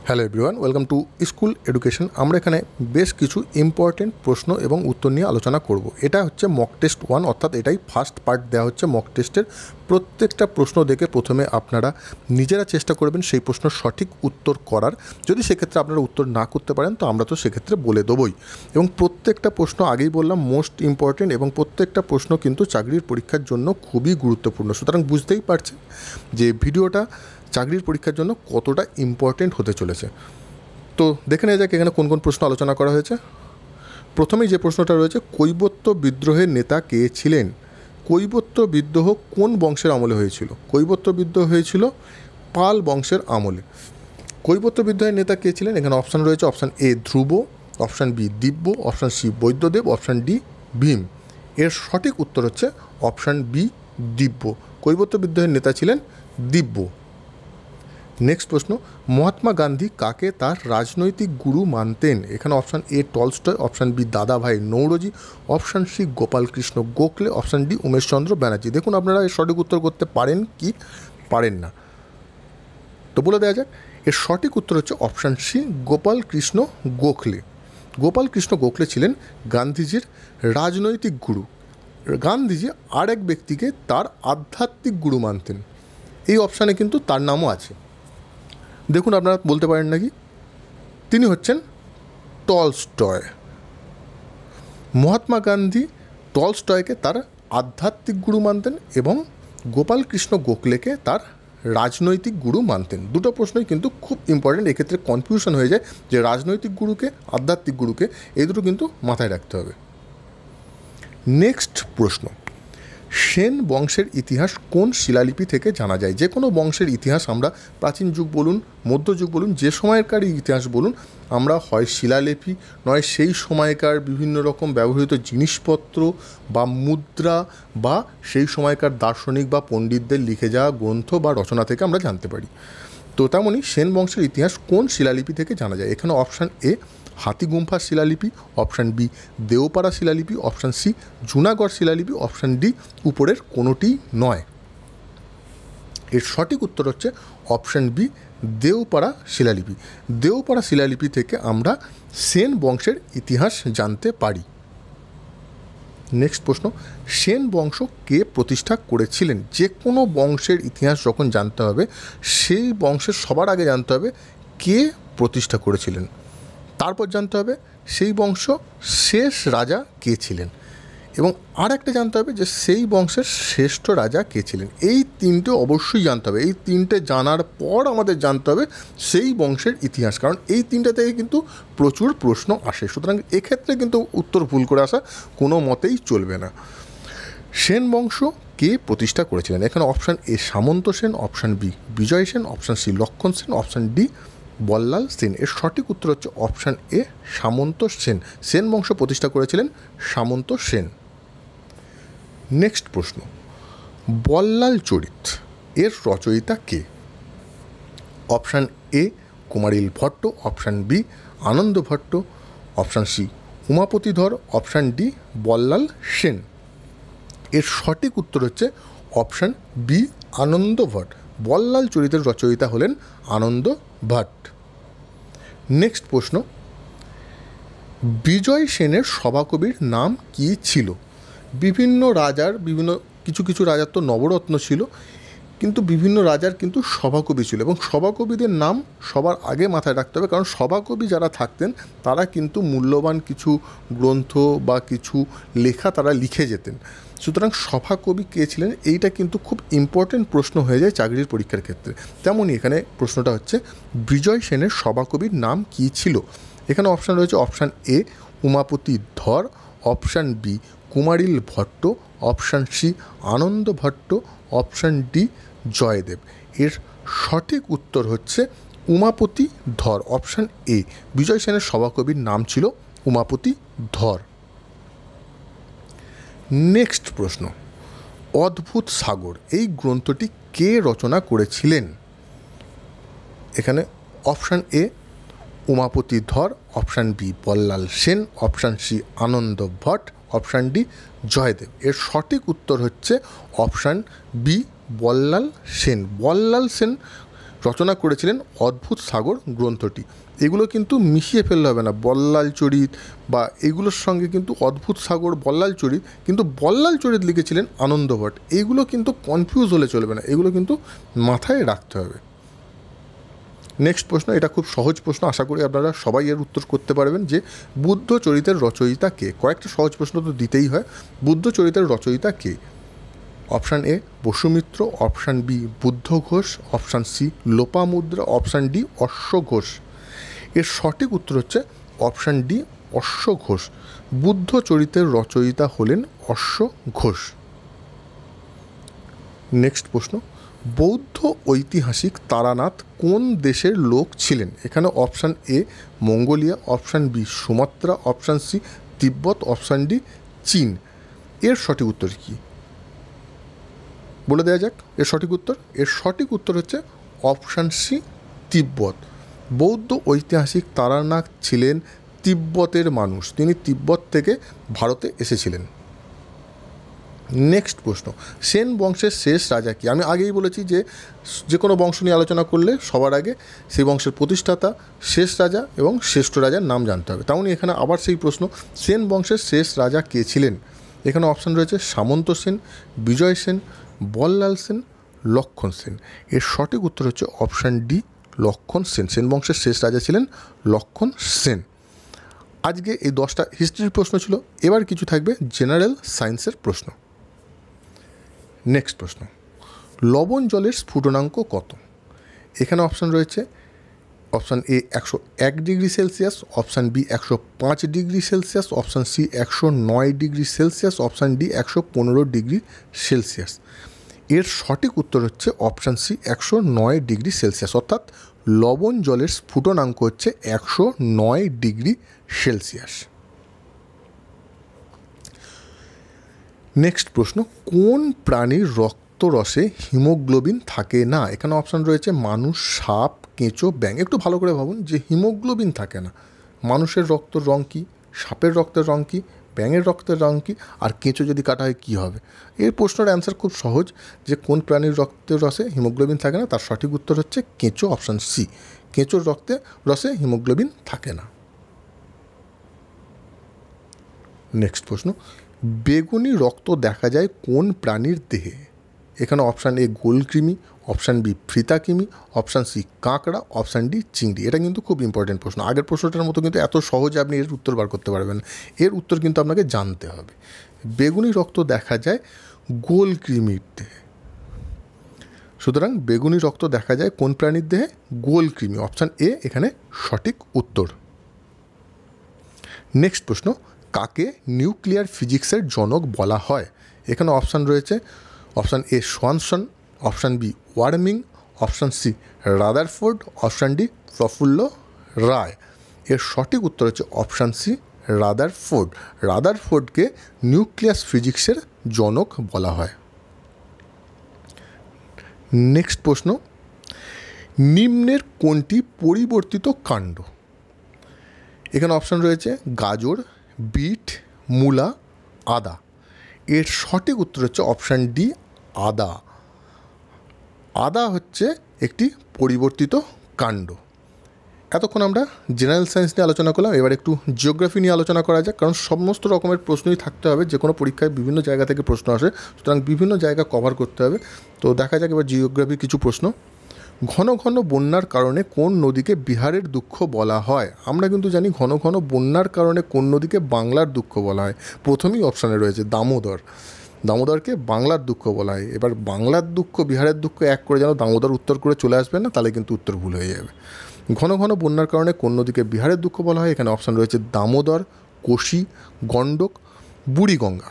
Hello everyone, welcome to school education. আমরা এখানে বেশ কিছু ইম্পর্টেন্ট প্রশ্ন এবং উত্তর নিয়ে আলোচনা করব। এটা হচ্ছে মক টেস্ট 1, অর্থাৎ এটাই ফার্স্ট পার্ট দেওয়া হচ্ছে মক টেস্টের। প্রত্যেকটা প্রশ্ন দেখে প্রথমে আপনারা নিজেরা চেষ্টা করবেন সেই প্রশ্নের সঠিক উত্তর করার। যদি সেক্ষেত্রে আপনারা উত্তর না করতে পারেন তো আমরা তো সেক্ষেত্রে বলে দেবই। এবং প্রত্যেকটা প্রশ্ন আগেই বললাম মোস্ট ইম্পর্টেন্ট, এবং প্রত্যেকটা প্রশ্ন কিন্তু চাকরির পরীক্ষার জন্য খুবই গুরুত্বপূর্ণ। সুতরাং বুঝতেই পারছেন যে ভিডিওটা চাকরির পরীক্ষার জন্য কতটা ইম্পর্টেন্ট হতে চলেছে। তো দেখে নেওয়া যাক এখানে কোন কোন প্রশ্ন আলোচনা করা হয়েছে। প্রথমেই যে প্রশ্নটা রয়েছে, কৈবত্য বিদ্রোহের নেতা কে ছিলেন? কৈবত্য বিদ্রোহ কোন বংশের আমলে হয়েছিল? কৈবত্য বিদ্রোহ হয়েছিল পাল বংশের আমলে। কৈবত্য বিদ্রোহের নেতা কে ছিলেন? এখানে অপশান রয়েছে, option A Dhruva, option B Divya, option C বৈদ্যদেব, অপশান ডি ভীম। এর সঠিক উত্তর হচ্ছে অপশান বি দিব্য। কৈবত্য বিদ্রোহের নেতা ছিলেন দিব্য। নেক্সট প্রশ্ন, মহাত্মা গান্ধী কাকে তার রাজনৈতিক গুরু মানতেন? এখানে option A Tolstoy, option B Dadabhai Naoroji, option C Gopalkrishna Gokhale, option D Umeshchandra Banerjee. দেখুন আপনারা এর সঠিক উত্তর করতে পারেন কি পারেন না, তো বলে দেওয়া যাক। এর সঠিক উত্তর হচ্ছে অপশান সি গোপালকৃষ্ণ গোখলে। গোপালকৃষ্ণ গোখলে ছিলেন গান্ধীজির রাজনৈতিক গুরু। গান্ধীজি আর এক ব্যক্তিকে তার আধ্যাত্মিক গুরু মানতেন। এই অপশানে কিন্তু তার নামও আছে। দেখুন আপনারা বলতে পারেন নাকি, তিনি হচ্ছেন টলস্টয়। মহাত্মা গান্ধী টলস্টয়কে তার আধ্যাত্মিক গুরু মানতেন এবং গোপালকৃষ্ণ গোখলেকে তার রাজনৈতিক গুরু মানতেন। দুটো প্রশ্নই কিন্তু খুব ইম্পর্টেন্ট, এক্ষেত্রে কনফিউশন হয়ে যায় যে রাজনৈতিক গুরুকে আধ্যাত্মিক গুরুকে, এই দুটো কিন্তু মাথায় রাখতে হবে। নেক্সট প্রশ্ন, সেন বংশের ইতিহাস কোন শিলালিপি থেকে জানা যায়? যে কোনো বংশের ইতিহাস আমরা প্রাচীন যুগ বলুন, মধ্যযুগ বলুন, যে সময়কার ইতিহাস বলুন, আমরা হয় শিলালিপি নয় সেই সময়কার বিভিন্ন রকম ব্যবহৃত জিনিসপত্র বা মুদ্রা বা সেই সময়কার দার্শনিক বা পণ্ডিতদের লিখে যাওয়া গ্রন্থ বা রচনা থেকে আমরা জানতে পারি। তো তেমনই সেন বংশের ইতিহাস কোন শিলালিপি থেকে জানা যায়? এখানে অপশান এ হাতিগুম্ফা শিলালিপি, অপশান বি দেওপাড়া শিলালিপি, অপশান সি জুনাগড় শিলালিপি, অপশান ডি উপরের কোনোটি নয়। এর সঠিক উত্তর হচ্ছে অপশান বি দেওপাড়া শিলালিপি। দেওপাড়া শিলালিপি থেকে আমরা সেন বংশের ইতিহাস জানতে পারি। নেক্সট প্রশ্ন, সেন বংশ কে প্রতিষ্ঠা করেছিলেন? যে কোনো বংশের ইতিহাস যখন জানতে হবে সেই বংশের সবার আগে জানতে হবে কে প্রতিষ্ঠা করেছিলেন, তারপর জানতে হবে সেই বংশ শেষ রাজা কে ছিলেন, এবং আর একটা জানতে হবে যে সেই বংশের শ্রেষ্ঠ রাজা কে ছিলেন। এই তিনটে অবশ্যই জানতে হবে। এই তিনটে জানার পর আমাদের জানতে হবে সেই বংশের ইতিহাস, কারণ এই তিনটে থেকে কিন্তু প্রচুর প্রশ্ন আসে। সুতরাং এক্ষেত্রে কিন্তু উত্তর ভুল করে আসা কোনো মতেই চলবে না। সেন বংশ কে প্রতিষ্ঠা করেছিলেন? এখানে option A Samanta Sen, option B Vijay Sen, option C Lakshman Sen, option D Ballal Sen. এর সঠিক উত্তর হচ্ছে অপশান এ সামন্ত সেন। সেন বংশ প্রতিষ্ঠা করেছিলেন সামন্ত সেন। নেক্সট প্রশ্ন, বল্লাল চরিত এর রচয়িতা কে? Option A Kumarila Bhatta, option B Ananda Bhatta, option C Umapati Dhar, option D Ballal Sen. এর সঠিক উত্তর হচ্ছে অপশান বি আনন্দ ভট্ট। বল্লাল চরিতের রচয়িতা হলেন আনন্দ ভট্ট। নেক্সট প্রশ্ন, বিজয় সেনের সভাকবির নাম কি ছিল? বিভিন্ন রাজার কিছু রাজার তো নবরত্ন ছিল, কিন্তু বিভিন্ন রাজার কিন্তু সভাকবি ছিল, এবং সভাকবিদের নাম সবার আগে মাথায় রাখতে হবে, কারণ সভাকবি যারা থাকতেন তারা কিন্তু মূল্যবান কিছু গ্রন্থ বা কিছু লেখা তারা লিখে যেতেন। সুতরাং সভাকবি কে ছিলেন এইটা কিন্তু খুব ইম্পর্টেন্ট প্রশ্ন হয়ে যায় চাকরির পরীক্ষার ক্ষেত্রে। তেমনই এখানে প্রশ্নটা হচ্ছে বিজয় সেনের সভাকবির নাম কি ছিল? এখানে অপশান রয়েছে, option A Umapati Dhar, option B Kumarila Bhatta, option C Ananda Bhatta, option D Jayadeva. এর সঠিক উত্তর হচ্ছে উমাপতি ধর, অপশান এ। বিজয় সেনের সভাকবির নাম ছিল উমাপতি ধর। নেক্সট প্রশ্ন, অদ্ভুত সাগর এই গ্রন্থটি কে রচনা করেছিলেন? এখানে option A Umapati Dhar, option B Ballal Sen, option C Ananda Bhatta, option D Jayadeva. এর সঠিক উত্তর হচ্ছে অপশান বি বল্লাল সেন। বল্লাল সেন রচনা করেছিলেন অদ্ভুত সাগর গ্রন্থটি। এগুলো কিন্তু মিশিয়ে ফেললে হবে না, বল্লাল চরিত বা এগুলোর সঙ্গে কিন্তু অদ্ভুত সাগর, বল্লাল চরিত, কিন্তু বল্লাল চরিত লিখেছিলেন আনন্দ ভট্ট। এইগুলো কিন্তু কনফিউজ হলে চলবে না, এগুলো কিন্তু মাথায় রাখতে হবে। নেক্সট প্রশ্ন, এটা খুব সহজ প্রশ্ন, আশা করি আপনারা সবাই এর উত্তর করতে পারবেন, যে বুদ্ধ চরিতের রচয়িতা কে? কয়েকটা সহজ প্রশ্ন তো দিতেই হয়। বুদ্ধ চরিতের রচয়িতা কে? Option A Vasumitra, option B Buddhaghosh, option C Lopamudra, option D অশ্ব ঘোষ। এর সঠিক উত্তর হচ্ছে অপশান ডি অশ্ব ঘোষ। বুদ্ধ চরিতের রচয়িতা হলেন অশ্ব ঘোষ। নেক্সট প্রশ্ন, বৌদ্ধ ঐতিহাসিক তারানাথ কোন দেশের লোক ছিলেন? এখানে option A Mongolia, option B Sumatra, option C তিব্বত, অপশান ডি চীন। এর সঠিক উত্তর কি বলে দেওয়া যাক? এর সঠিক উত্তর, এর সঠিক উত্তর হচ্ছে অপশান সি তিব্বত। বৌদ্ধ ঐতিহাসিক তারানাথ ছিলেন তিব্বতের মানুষ, তিনি তিব্বত থেকে ভারতে এসেছিলেন। নেক্সট প্রশ্ন, সেন বংশের শেষ রাজা কি? আমি আগেই বলেছি যে কোনো বংশ নিয়ে আলোচনা করলে সবার আগে সেই বংশের প্রতিষ্ঠাতা, শেষ রাজা এবং শ্রেষ্ঠ রাজার নাম জানতে হবে। তেমনই এখানে আবার সেই প্রশ্ন, সেন বংশের শেষ রাজা কে ছিলেন? এখানে অপশান রয়েছে সামন্ত সেন, বিজয় সেন, বল্লাল সেন, লক্ষণ সেন। এর সঠিক উত্তর হচ্ছে অপশান ডি লক্ষণ সেন। সেন বংশের শেষ রাজা ছিলেন লক্ষণ সেন। আজকে এই 10টা হিস্ট্রির প্রশ্ন ছিল, এবার কিছু থাকবে জেনারেল সায়েন্সের প্রশ্ন। নেক্সট প্রশ্ন, লবণ জলের স্ফুটনাঙ্ক কত? এখানে অপশান রয়েছে option A 101 degree Celsius, option B 105 degree Celsius, option C 109 degree Celsius, option D 115 degree Celsius. এর সঠিক উত্তর হচ্ছে অপশান সি 109 ডিগ্রি সেলসিয়াস, অর্থাৎ লবণ জলের স্ফুটনাঙ্ক হচ্ছে 109 ডিগ্রি সেলসিয়াস। নেক্সট প্রশ্ন, কোন প্রাণীর রক্তরসে হিমোগ্লোবিন থাকে না? এখানে অপশান রয়েছে মানুষ, সাপ, কেঁচো, ব্যাঙ। একটু ভালো করে ভাবুন যে হিমোগ্লোবিন থাকে না, মানুষের রক্তের রং কী, সাপের রক্তের রং কী, ব্যাঙের রক্তের রং কী, আর কেঁচো যদি কাটা হয় কী হবে? এর প্রশ্নের অ্যান্সার খুব সহজ, যে কোন প্রাণীর রক্তের রসে হিমোগ্লোবিন থাকে না, তার সঠিক উত্তর হচ্ছে কেঁচো, অপশান সি। কেঁচোর রসে হিমোগ্লোবিন থাকে না। নেক্সট প্রশ্ন, বেগুনি রক্ত দেখা যায় কোন প্রাণীর দেহে? এখানে অপশান এ গোলকৃমি, অপশান বি ফ্রিতাকৃমি, অপশান সি কাঁকড়া, অপশান ডি চিংড়ি। এটা কিন্তু খুব ইম্পর্টেন্ট প্রশ্ন, আগের প্রশ্নটার মতো কিন্তু এত সহজে আপনি এর উত্তর বার করতে পারবেন। এর উত্তর কিন্তু আপনাকে জানতে হবে। বেগুনি রক্ত দেখা যায় গোলকৃমির দেহে, সুতরাং বেগুনি রক্ত দেখা যায় কোন প্রাণীর দেহে? গোলকৃমি, অপশান এ এখানে সঠিক উত্তর। নেক্সট প্রশ্ন, কাকে নিউক্লিয়ার ফিজিক্সের জনক বলা হয়? এখানে অপশান রয়েছে option A Swanson, option B ওয়ার্মিং, option C Rutherford, option D Prafulla Ray. এর সঠিক উত্তর হচ্ছে অপশান সি রাদারফোর্ড। রাদারফোর্ডকে নিউক্লিয়াস ফিজিক্সের জনক বলা হয়। নেক্সট প্রশ্ন, নিম্নের কোনটি পরিবর্তিত কাণ্ড? এখানে অপশান রয়েছে গাজর, বিট, মূলা, আদা। এর সঠিক উত্তর হচ্ছে অপশান ডি আদা। আদা হচ্ছে একটি পরিবর্তিত কাণ্ড। এতক্ষণ আমরা জেনারেল সায়েন্স নিয়ে আলোচনা করলাম, এবার একটু জিওগ্রাফি নিয়ে আলোচনা করা যাক, কারণ সমস্ত রকমের প্রশ্নই থাকতে হবে, যে কোনো পরীক্ষায় বিভিন্ন জায়গা থেকে প্রশ্ন আসে, সুতরাং বিভিন্ন জায়গা কভার করতে হবে। তো দেখা যাক এবার জিওগ্রাফির কিছু প্রশ্ন। ঘন ঘন বন্যার কারণে কোন নদীকে বিহারের দুঃখ বলা হয়? আমরা কিন্তু জানি ঘন ঘন বন্যার কারণে কোন নদীকে বাংলার দুঃখ বলা হয়। প্রথমেই অপশানে রয়েছে দামোদর। দামোদরকে বাংলার দুঃখ বলা হয়। এবার বাংলার দুঃখ বিহারের দুঃখ এক করে যেন দামোদর উত্তর করে চলে আসবে না, তাহলে কিন্তু উত্তর ভুল হয়ে যাবে। ঘন ঘন বন্যার কারণে কোন নদীকে বিহারের দুঃখ বলা হয়? এখানে অপশান রয়েছে দামোদর, কোশি, গণ্ডক, বুড়িগঙ্গা।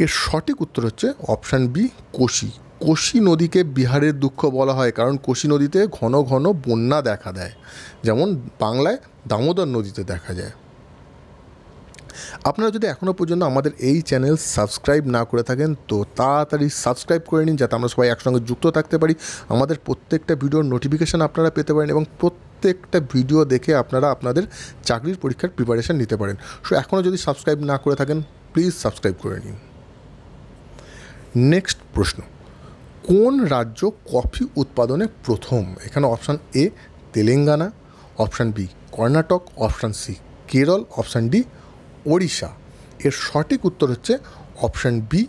এর সঠিক উত্তর হচ্ছে অপশান বি কোশি। কোশি নদীকে বিহারের দুঃখ বলা হয় কারণ কোশি নদীতে ঘন ঘন বন্যা দেখা দেয়, যেমন বাংলায় দামোদর নদীতে দেখা যায়। আপনারা যদি এখনও পর্যন্ত আমাদের এই চ্যানেল সাবস্ক্রাইব না করে থাকেন তো তাড়াতাড়ি সাবস্ক্রাইব করে নিন, যাতে আমরা সবাই একসঙ্গে যুক্ত থাকতে পারি, আমাদের প্রত্যেকটা ভিডিওর নোটিফিকেশান আপনারা পেতে পারেন এবং প্রত্যেকটা ভিডিও দেখে আপনারা আপনাদের চাকরির পরীক্ষার প্রিপারেশান নিতে পারেন। সো এখনও যদি সাবস্ক্রাইব না করে থাকেন প্লিজ সাবস্ক্রাইব করে নিন। নেক্সট প্রশ্ন, কোন রাজ্য কফি উৎপাদনে প্রথম? এখানে option A Telangana, option B Karnataka, option C Kerala, option D Odisha. এর সঠিক উত্তর হচ্ছে অপশান বি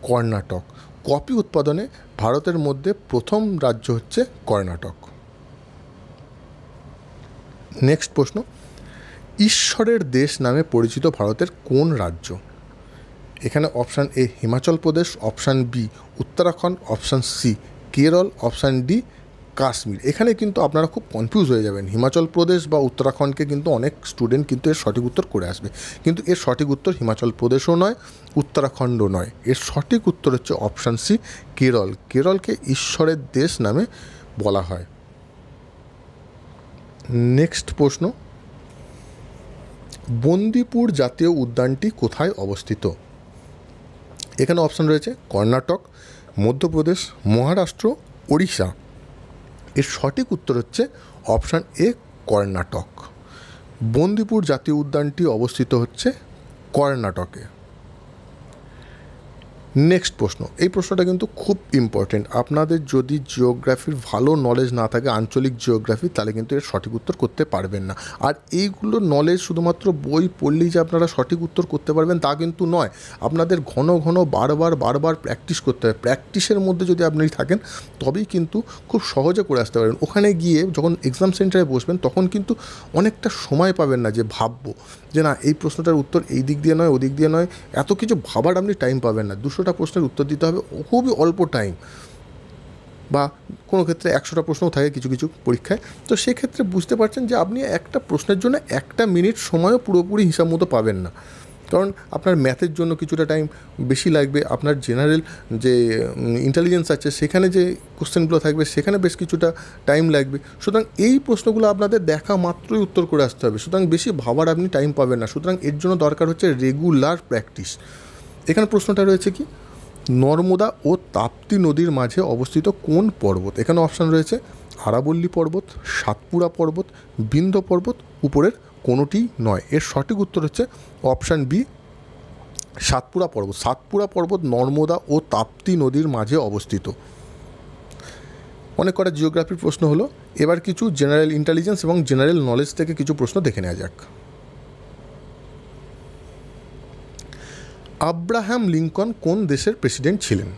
কর্ণাটক। কফি উৎপাদনে ভারতের মধ্যে প্রথম রাজ্য হচ্ছে কর্ণাটক। নেক্সট প্রশ্ন, ঈশ্বরের দেশ নামে পরিচিত ভারতের কোন রাজ্য? এখানে option A Himachal Pradesh, option B Uttarakhand, option C Kerala, option D Kashmir. এখানে কিন্তু আপনারা খুব কনফিউজ হয়ে যাবেন। হিমাচল প্রদেশ বা উত্তরাখণ্ডকে কিন্তু অনেক স্টুডেন্ট কিন্তু এর সঠিক উত্তর করে আসবে, কিন্তু এর সঠিক উত্তর হিমাচল প্রদেশও নয়, উত্তরাখণ্ডও নয়। এর সঠিক উত্তর হচ্ছে অপশান সি কেরল। কেরলকে ঈশ্বরের দেশ নামে বলা হয়। নেক্সট প্রশ্ন, বন্দিপুর জাতীয় উদ্যানটি কোথায় অবস্থিত? এখানে অপশান রয়েছে কর্ণাটক, মধ্যপ্রদেশ, মহারাষ্ট্র, ওড়িশা। এর সঠিক উত্তর হচ্ছে অপশান এ কর্ণাটক। বন্দিপুর জাতীয় উদ্যানটি অবস্থিত হচ্ছে কর্ণাটকে। নেক্সট প্রশ্ন, এই প্রশ্নটা কিন্তু খুব ইম্পর্টেন্ট। আপনাদের যদি জিওগ্রাফির ভালো নলেজ না থাকে, আঞ্চলিক জিওগ্রাফি, তাহলে কিন্তু এর সঠিক উত্তর করতে পারবেন না। আর এইগুলো নলেজ শুধুমাত্র বই পড়লেই যে আপনারা সঠিক উত্তর করতে পারবেন তা কিন্তু নয়। আপনাদের ঘন ঘন বারবার প্র্যাকটিস করতে হবে। প্র্যাকটিসের মধ্যে যদি আপনি থাকেন তবেই কিন্তু খুব সহজে করে আসতে পারবেন। ওখানে গিয়ে যখন এক্সাম সেন্টারে বসবেন তখন কিন্তু অনেকটা সময় পাবেন না যে ভাববো যে না এই প্রশ্নটার উত্তর এই দিক দিয়ে নয়, ওদিক দিয়ে নয়। এত কিছু ভাবার আপনি টাইম পাবেন না। 200টা প্রশ্নের উত্তর দিতে হবে খুবই অল্প টাইম, বা কোনো ক্ষেত্রে 100টা প্রশ্নও থাকে কিছু কিছু পরীক্ষায়। তো সেক্ষেত্রে বুঝতে পারছেন যে আপনি একটা প্রশ্নের জন্য 1 মিনিট সময়ও পুরোপুরি হিসাব মতো পাবেন না, কারণ আপনার ম্যাথের জন্য কিছুটা টাইম বেশি লাগবে, আপনার জেনারেল যে ইন্টেলিজেন্স আছে সেখানে যে কোশ্চেনগুলো থাকবে সেখানে বেশ কিছুটা টাইম লাগবে। সুতরাং এই প্রশ্নগুলো আপনাদের দেখা মাত্রই উত্তর করে আসতে হবে, সুতরাং বেশি ভাবার আপনি টাইম পাবেন না। সুতরাং এর জন্য দরকার হচ্ছে রেগুলার প্র্যাকটিস। এখানে প্রশ্নটা রয়েছে কি, নর্মদা ও তাপ্তি নদীর মাঝে অবস্থিত কোন পর্বত? এখানে অপশান রয়েছে আরাবল্লী পর্বত, সাতপুরা পর্বত, বিন্ধ্য পর্বত, উপরের কোনোটি নয়। এর সঠিক উত্তর হচ্ছে অপশান বি সাতপুরা পর্বত। সাতপুরা পর্বত নর্মদা ও তাপ্তি নদীর মাঝে অবস্থিত। অনেক কটা জিওগ্রাফির প্রশ্ন হলো, এবার কিছু জেনারেল ইন্টেলিজেন্স এবং জেনারেল নলেজ থেকে কিছু প্রশ্ন দেখে নেওয়া যাক। আব্রাহাম লিঙ্কন কোন দেশের প্রেসিডেন্ট ছিলেন?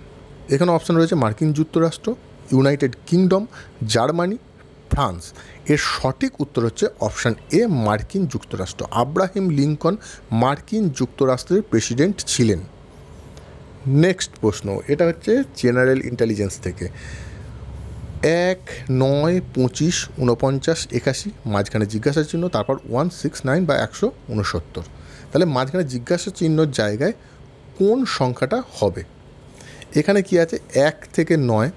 এখানে অপশান রয়েছে মার্কিন যুক্তরাষ্ট্র, ইউনাইটেড কিংডম, জার্মানি, ফ্রান্স। এর সঠিক উত্তর হচ্ছে অপশান এ মার্কিন যুক্তরাষ্ট্র। আব্রাহাম লিঙ্কন মার্কিন যুক্তরাষ্ট্রের প্রেসিডেন্ট ছিলেন। নেক্সট প্রশ্ন, এটা হচ্ছে জেনারেল ইন্টেলিজেন্স থেকে। 1, 9, 25, 49, 81, মাঝখানে জিজ্ঞাসা চিহ্ন, তারপর 169 বা 169। তাহলে মাঝখানে জিজ্ঞাসা চিহ্নর জায়গায় কোন সংখ্যাটা হবে? এখানে কি আছে, 1 থেকে 9,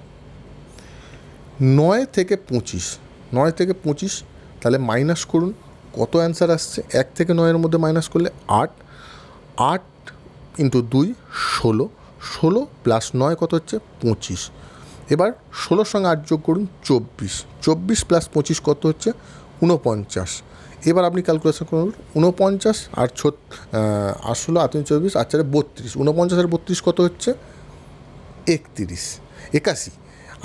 9 থেকে 25, 9 থেকে 25, তাহলে মাইনাস করুন, কত অ্যান্সার আসছে? 1 থেকে 9-এর মধ্যে মাইনাস করলে 8, 8 ইন্টু 2 16, 16 প্লাস 9 কত হচ্ছে? 25। এবার 16-র সঙ্গে 8 যোগ করুন, 24, 24 প্লাস 25 কত হচ্ছে? 49। এবার আপনি ক্যালকুলেশন করুন, 49 আর 16, 8, 24, 8, 4, 32, 49 আর 32 কত হচ্ছে? 81, 81।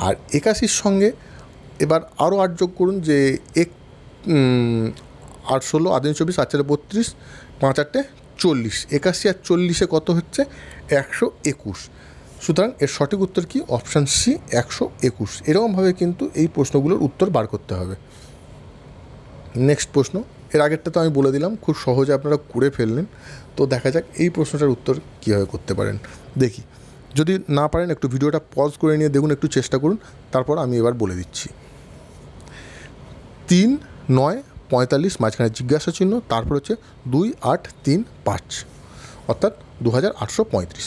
আর 81-র সঙ্গে এবার আরও 8 যোগ করুন, যে 8, 16, 8, 24, 8, 4, 32, 5, 8, 40, 81 আর 40-এ কত হচ্ছে? 121। সুতরাং এর সঠিক উত্তর কি? Option C 121। এরকমভাবে কিন্তু এই প্রশ্নগুলোর উত্তর বার করতে হবে। নেক্সট প্রশ্ন, এর আগেরটা তো আমি বলে দিলাম, খুব সহজে আপনারা করে ফেললেন। তো দেখা যাক এই প্রশ্নটার উত্তর কীভাবে করতে পারেন। দেখি, যদি না পারেন একটু ভিডিওটা পজ করে নিয়ে দেখুন, একটু চেষ্টা করুন, তারপর আমি এবার বলে দিচ্ছি। 3, 9, 45, মাঝখানে জিজ্ঞাসা চিহ্ন, তারপর হচ্ছে 2, 8, 3, 5, অর্থাৎ 2835।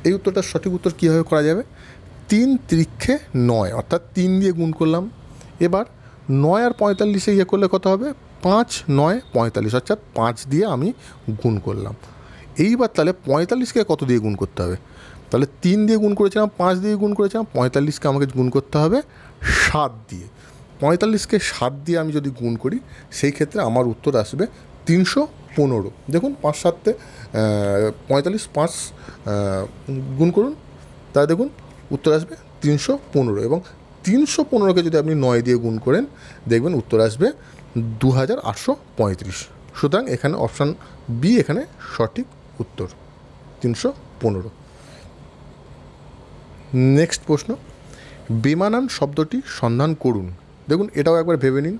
এই উত্তরটার সঠিক উত্তর কীভাবে করা যাবে? 3 × 9, অর্থাৎ 3 দিয়ে গুণ করলাম। এবার 9 আর 45-এ ইয়ে করলে কত হবে? 5, 9, 45, অর্থাৎ 5 দিয়ে আমি গুণ করলাম। এইবার তাহলে 45-কে কত দিয়ে গুণ করতে হবে? তাহলে 3 দিয়ে গুণ করেছিলাম, 5 দিয়ে গুণ করেছিলাম, 45-কে আমাকে গুণ করতে হবে 7 দিয়ে। 45-কে 7 দিয়ে আমি যদি গুণ করি সেই ক্ষেত্রে আমার উত্তর আসবে 315। দেখুন 5, 7-তে 45, 5 গুণ করুন, তাহলে দেখুন উত্তর আসবে 315 এবং 315কে যদি আপনি 9 দিয়ে গুণ করেন দেখবেন উত্তর আসবে 2835। সুতরাং এখানে অপশান বি এখানে সঠিক উত্তর 315। নেক্সট প্রশ্ন, বেমানান শব্দটি সন্ধান করুন। দেখুন এটাও একবার ভেবে নিন,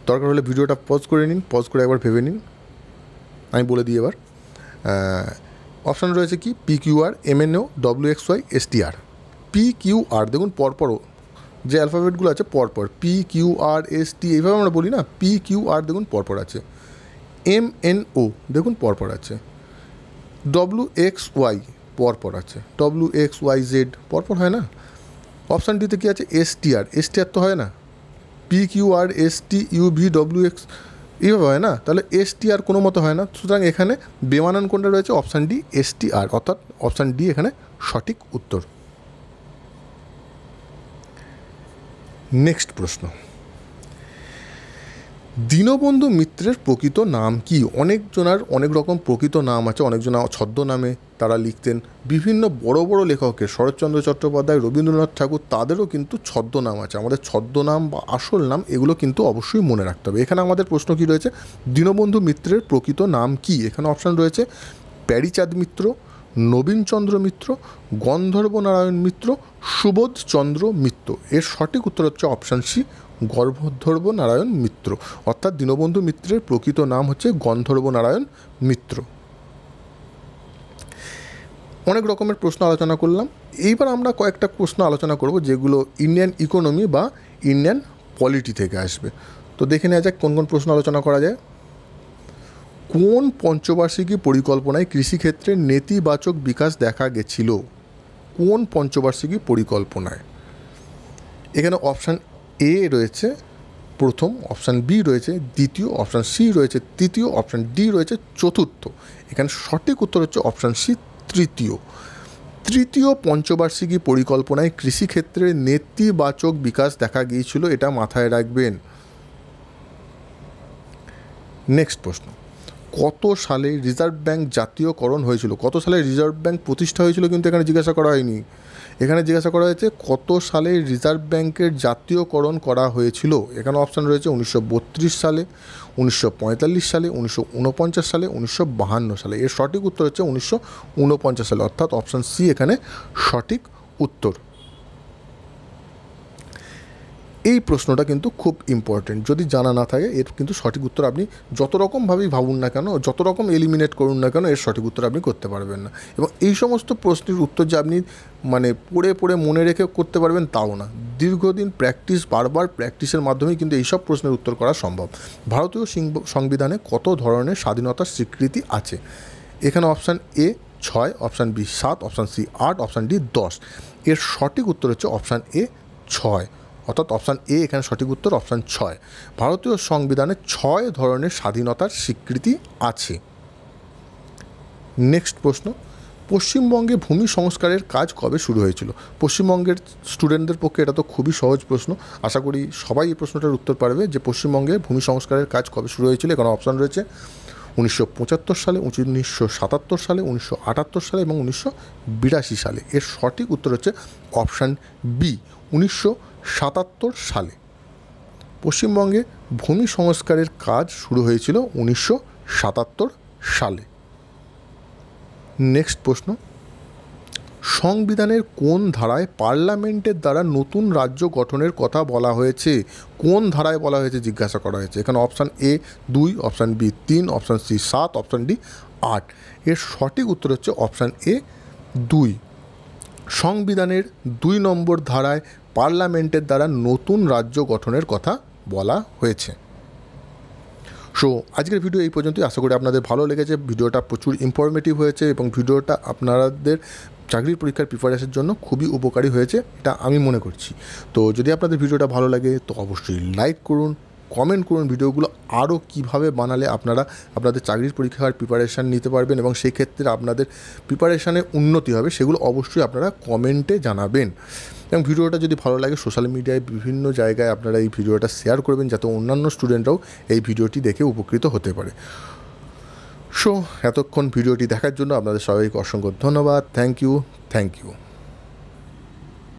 দরকার হলে ভিডিওটা পজ করে নিন, পজ করে একবার ভেবে নিন। আমি বলে দিই এবার। অপশান রয়েছে কি PQR MNO WXY STR। PQR দেখুন পরপর যে অ্যালফাবেটগুলো আছে পরপর, PQR ST এইভাবে আমরা বলি না, PQR দেখুন পরপর আছে, MNO দেখুন পরপর আছে, WXY পরপর আছে, WXYZ পরপর হয় না। অপশান ডিতে কী আছে STR তো হয় না, PQR ST UVWX এইভাবে হয় না, তাহলে STR কোনো মতো হয় না। সুতরাং এখানে বেমানান কোনটা রয়েছে অপশান ডি STR, অর্থাৎ অপশান ডি এখানে সঠিক উত্তর। নেক্সট প্রশ্ন, দীনবন্ধু মিত্রের প্রকৃত নাম কি? অনেকজনার অনেক রকম প্রকৃত নাম আছে, অনেকজনা ছদ্মনামে তারা লিখতেন। বিভিন্ন বড় বড় লেখকের, শরৎচন্দ্র চট্টোপাধ্যায়, রবীন্দ্রনাথ ঠাকুর, তাদেরও কিন্তু ছদ্মনাম আছে। আমাদের ছদ্মনাম বা আসল নাম এগুলো কিন্তু অবশ্যই মনে রাখতে হবে। এখানে আমাদের প্রশ্ন কি রয়েছে, দীনবন্ধু মিত্রের প্রকৃত নাম কি? এখানে অপশান রয়েছে প্যারীচাঁদ মিত্র, নবীনচন্দ্র মিত্র, গন্ধর্ব নারায়ণ মিত্র, সুবোধচন্দ্র মিত্র। এর সঠিক উত্তর হচ্ছে অপশান সি গন্ধর্ব নারায়ণ মিত্র, অর্থাৎ দীনবন্ধু মিত্রের প্রকৃত নাম হচ্ছে গন্ধর্ব নারায়ণ মিত্র। অনেক রকমের প্রশ্ন আলোচনা করলাম, এইবার আমরা কয়েকটা প্রশ্ন আলোচনা করব যেগুলো ইন্ডিয়ান ইকোনমি বা ইন্ডিয়ান পলিটি থেকে আসবে। তো দেখে নেওয়া যাক কোন কোন প্রশ্ন আলোচনা করা যায়। কোন পঞ্চবার্ষিকী পরিকল্পনায় কৃষিক্ষেত্রে নেতিবাচক বিকাশ দেখা গেছিল? কোন পঞ্চবার্ষিকী পরিকল্পনায়? এখানে অপশান এ রয়েছে প্রথম, অপশান বি রয়েছে দ্বিতীয়, অপশান সি রয়েছে তৃতীয়, অপশান ডি রয়েছে চতুর্থ। এখানে সঠিক উত্তর হচ্ছে অপশান সি তৃতীয় পঞ্চবার্ষিকী পরিকল্পনায় কৃষিক্ষেত্রে নেতিবাচক বিকাশ দেখা গিয়েছিল, এটা মাথায় রাখবেন। নেক্সট প্রশ্ন, কত সালে রিজার্ভ ব্যাঙ্ক জাতীয়করণ হয়েছিল? কত সালে রিজার্ভ ব্যাঙ্ক প্রতিষ্ঠা হয়েছিল কিন্তু এখানে জিজ্ঞাসা করা হয়নি। এখানে জিজ্ঞাসা করা হয়েছে কত সালে রিজার্ভ ব্যাঙ্কের জাতীয়করণ করা হয়েছিল। এখানে অপশান রয়েছে 1932 সালে, 1945 সালে, 1949 সালে, 1952 সালে। এর সঠিক উত্তর হচ্ছে 1949 সালে, অর্থাৎ অপশান সি এখানে সঠিক উত্তর। এই প্রশ্নটা কিন্তু খুব ইম্পর্টেন্ট, যদি জানা না থাকে এর কিন্তু সঠিক উত্তর আপনি যত রকমভাবেই ভাবুন না কেন, যত রকম এলিমিনেট করুন না কেন, এর সঠিক উত্তর আপনি করতে পারবেন না। এবং এই সমস্ত প্রশ্নের উত্তর যে আপনি পড়ে পড়ে মনে রেখে করতে পারবেন তাও না, দীর্ঘদিন প্র্যাকটিস, বারবার প্র্যাকটিসের মাধ্যমেই কিন্তু এইসব প্রশ্নের উত্তর করা সম্ভব। ভারতীয় সংবিধানে কত ধরনের স্বাধীনতার স্বীকৃতি আছে? এখানে option A 6, option B 7, option C 8, option D 10। এর সঠিক উত্তর হচ্ছে অপশান এ 6, অর্থাৎ অপশান এ এখানে সঠিক উত্তর অপশান 6। ভারতীয় সংবিধানে 6 ধরনের স্বাধীনতার স্বীকৃতি আছে। নেক্সট প্রশ্ন, পশ্চিমবঙ্গে ভূমি সংস্কারের কাজ কবে শুরু হয়েছিল? পশ্চিমবঙ্গের স্টুডেন্টদের পক্ষে এটা তো খুবই সহজ প্রশ্ন, আশা করি সবাই এই প্রশ্নটার উত্তর পারবে যে পশ্চিমবঙ্গে ভূমি সংস্কারের কাজ কবে শুরু হয়েছিল। এখানে অপশান রয়েছে 1975 সালে, 1977 সালে, 1978 সালে এবং 1982 সালে। এর সঠিক উত্তর হচ্ছে অপশান বি 1977 সালে। পশ্চিমবঙ্গে ভূমি সংস্কারের কাজ শুরু হয়েছিল 1977 সালে। নেক্সট প্রশ্ন, সংবিধানের কোন ধারায় পার্লামেন্টের দ্বারা নতুন রাজ্য গঠনের কথা বলা হয়েছে? কোন ধারায় বলা হয়েছে জিজ্ঞাসা করা হয়েছে। এখানে option A 2, option B 3, option C 7, option D 8। এর সঠিক উত্তর হচ্ছে অপশান এ 2। সংবিধানের 2 নম্বর ধারায় পার্লামেন্টের দ্বারা নতুন রাজ্য গঠনের কথা বলা হয়েছে। সো আজকের ভিডিও এই পর্যন্তই, আশা করি আপনাদের ভালো লেগেছে। ভিডিওটা প্রচুর ইনফরমেটিভ হয়েছে এবং ভিডিওটা আপনাদের চাকরির পরীক্ষার প্রিপারেশনের জন্য খুবই উপকারী হয়েছে, এটা আমি মনে করছি। তো যদি আপনাদের ভিডিওটা ভালো লাগে তো অবশ্যই লাইক করুন, কমেন্ট করুন ভিডিওগুলো আরও কীভাবে বানালে আপনারা আপনাদের চাকরির পরীক্ষার প্রিপারেশান নিতে পারবেন এবং সেই ক্ষেত্রে আপনাদের প্রিপারেশানে উন্নতি হবে, সেগুলো অবশ্যই আপনারা কমেন্টে জানাবেন। এবং ভিডিওটা যদি ভালো লাগে সোশ্যাল মিডিয়ায় বিভিন্ন জায়গায় আপনারা এই ভিডিওটা শেয়ার করবেন যাতে অন্যান্য স্টুডেন্টরাও এই ভিডিওটি দেখে উপকৃত হতে পারে। সো এতক্ষণ ভিডিওটি দেখার জন্য আপনাদের সবাইকে অসংখ্য ধন্যবাদ। Thank you.